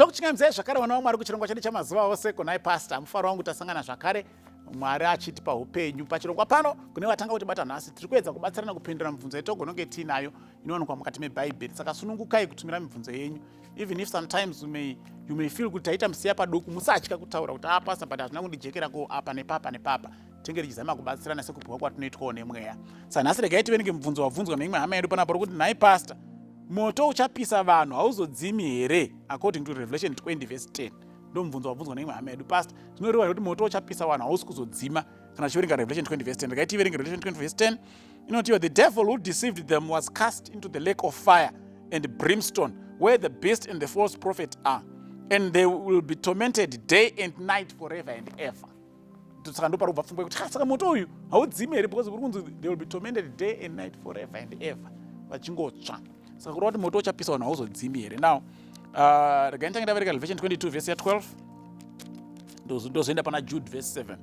tokuchingamizai zvakare vana vaMwari kuchirongwa chedu chamazuva ose kunai pastor mufaro wangu tasangana zvakare Mwari achitipa upenyu pachirongwa pano kune vatanga kutibata nhasi tiri kuedza kubatsirana kupindura mibvunzo yetogononge tiinayo inowanikwa mukati meBhaibheri. Saka sunungukai kutumira mibvunzo yenyu, even if sometimes you may feel kuti taita musiya paduku, musatya kutaura kuti pastor but hazvina kundijekera ko apa nepapa nepapa. Tenge tichizama kubatsirana sekubhuka kwatinoitwawo nemweya. Saka nhasi regai tiverenge mibvunzo wabvunzwa neimwe hama yedu panapo rokuti nhai pastor, moto uchapisa vanhu hauzodzimi here according to Revelation 20 verse 10. Ndo mubvunzo wabvunzwa neimwe hama yedu pastor, zvinoreva kuti moto uchapisa vanhu hausi kuzodzima kana tichiverenga Revelation 20 verse 10. Regai tiverenge Revelation 20 verse 10 inotiwa, the devil who deceived them was cast into the lake of fire and brimstone where the beast and the false prophet are, and they will be tormented day and night forever and ever. Saka ndo parubva pfungwa kuti saka moto uyu haudzimi here because uri kunzi they will be tormented day and night forever and ever, vachingotsva. Saka kureva kuti moto uchapisa vanhu hauzodzimi here. Now regai nditange ndavereka Revelation 22 verse ya 12 ndozoenda pana Jude verse 7.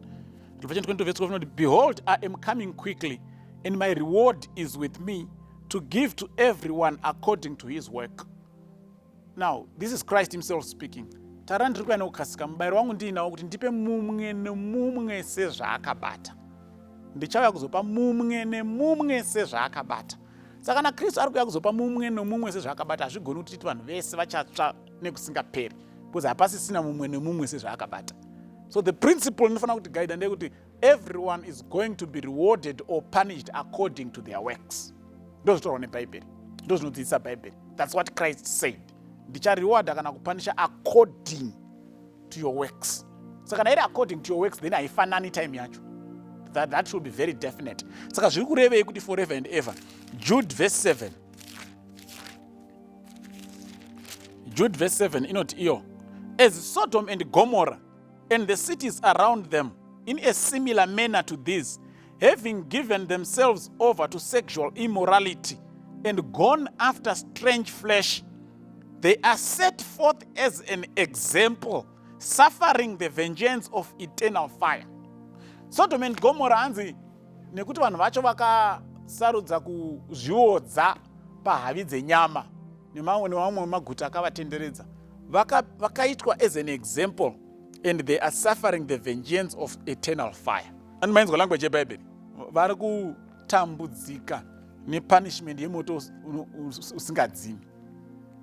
Revelation 22 verse 12 inoti, behold, I am coming quickly, and my reward is with me to give to everyone according to his work. Now this is Christ himself speaking. Tara ndiri kuenda kukasika, mubayiro wangu ndiinawo kuti ndipe mumwe nemumwe sezvaakabata. Ndichauya kuzopa mumwe nemumwe sezvaakabata. Saka kana Kristu ari kuuya kuzopa mumwe nemumwe sezvaakabata, hazvigoni kuti vanhu vese vachatsva nekusingaperi, because hapasisina mumwe nemumwe sezvaakabata. So the principle inofanira kuti guide ndeyekuti everyone is going to be rewarded or punished according to their works. Ndozvitaurwa neBhaibheri, ndozvinodzidzisa Bhaibheri. That's what Christ said. Ndicharewarda kana kupanisha according to your works. Saka kana iri according to your works, then haifanani time yacho. That should be very definite. Saka zviri kurevei kuti forever and ever. Jude verse 7. Jude verse 7 inoti iyo, as Sodom and Gomorrah and the cities around them, in a similar manner to this, having given themselves over to sexual immorality and gone after strange flesh, they are set forth as an example, suffering the vengeance of eternal fire. Sodom and Gomorrah hanzi nekuti vanhu vacho vakasarudza kuzviodza pahavi dzenyama nemamwe maguta akavatenderedza, vakaitwa as an example, and they are suffering the vengeance of eternal fire. Anomainzwa language yeBhaibheri, vari kutambudzika nepunishment yemoto usingadzimi.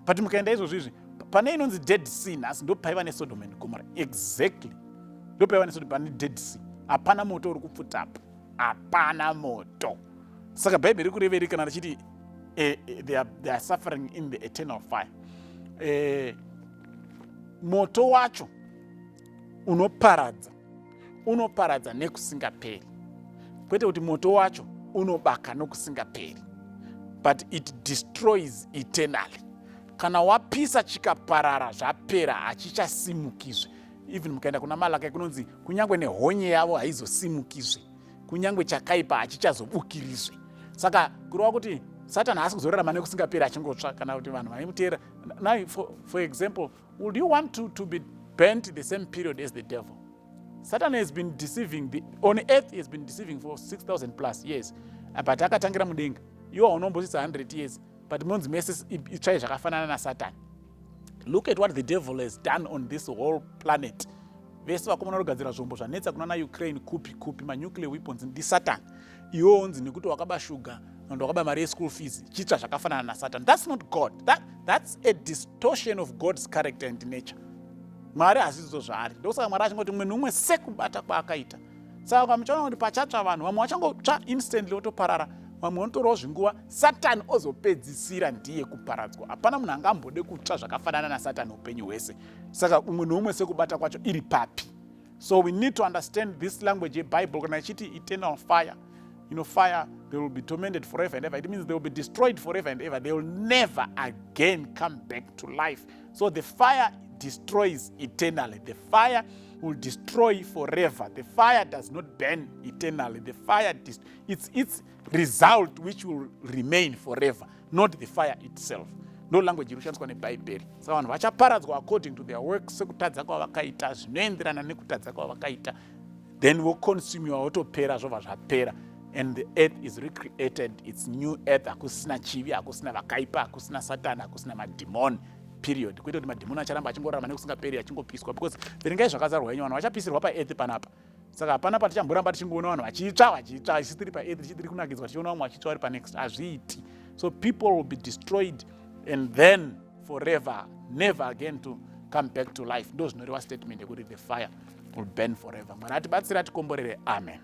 But mukaenda izvozvizvi, pane inonzi dead sea nhasi ndo paiva neSodom and Gomorrah. Exactly. Ndo paiva neSodom pane dead sea. Hapana moto uri kupfutapo. Hapana moto. Saka Bhaibheri kureveri kana richiti they are suffering in the eternal fire. Moto wacho unoparadza nekusingaperi. Kwete kuti moto wacho unobaka nokusingaperi. But it destroys eternally. Kana wapisa chikaparara zvapera hachichasimukizve. Even mukaenda kuna Malaki kunonzi kunyangwe nehonye yavo haizosimukizve, kunyangwe chakaipa hachichazobukirizve. Saka kureva kuti Satan haasi kuzorarama nekusingaperi achingotsva kana kuti vanhu vanomuteera. Now for example, would you want to be burnt the same period as the devil? Satan has been deceiving on earth, he has been deceiving for 6,000 plus years. But akatangira mudenga, iwo unombosisa 100 years. But monzi mese itsvai zvakafanana naSatan. Look at what the devil has done on this whole planet. Vese vakomana kugadzira zvombo zvanetsa kuna Ukraine kupi nuclear weapons ndi Satan. Iwo onzi nekuti wakabashuga and wakaba mari school fees chitsva zvakafanana naSatan. That's not God. That's a distortion of God's character and nature. Mwari hazvizo zvaari. Ndosaka Mwari achingoti mumwe nomumwe sekubata kwaakaita. Saka muchaona kuti pachatsva vanhu vamwe vachangotsva instantly votoparara, vamwe vanotorawo zvinguva, Satan ozopedzisira ndiye kuparadzwa. Hapana munhu angambode kutsva zvakafanana naSatan upenyu hwese. Saka umwe nomumwe sekubata kwacho iri papi. So we need to understand this language yeBible. Kana ichiti eternal fire, fire, they will be tormented forever and ever. It means they will be destroyed forever and ever. They will never again come back to life. So the fire destroys eternally. The fire will destroy forever. The fire does not burn eternally. The fire, it's its result which will remain forever, not the fire itself. No language inoshandiswa neBhaibheri. Saka vanhu vachaparadzwa according to their works, sekutadza kwavakaita, zvinoenderana nekutadza kwavakaita. Then voconsumiwa votopera zvobva zvapera. And the earth is recreated, it's new earth. Hakusina chivi, hakusina vakaipa, hakusina Satan, hakusina mademon. period, kwete kuti madhimoni acharamba achingorarama nekusingaperi achingopiswa, because verengai zvakazarwa henyu, vanhu vachapisirwa paearth panapa. Saka hapana patichamboramba tichingoona vanhu vachitsva isi tiri paearth tichitiri kunakidzwa tichiona vamwe vachitsva vari panext, hazviiti. So people will be destroyed and then forever, never again to come back to life. Ndo zvinoreva statement yekuti the fire will burn forever. Mwari atibatsire atikomborere. Amen.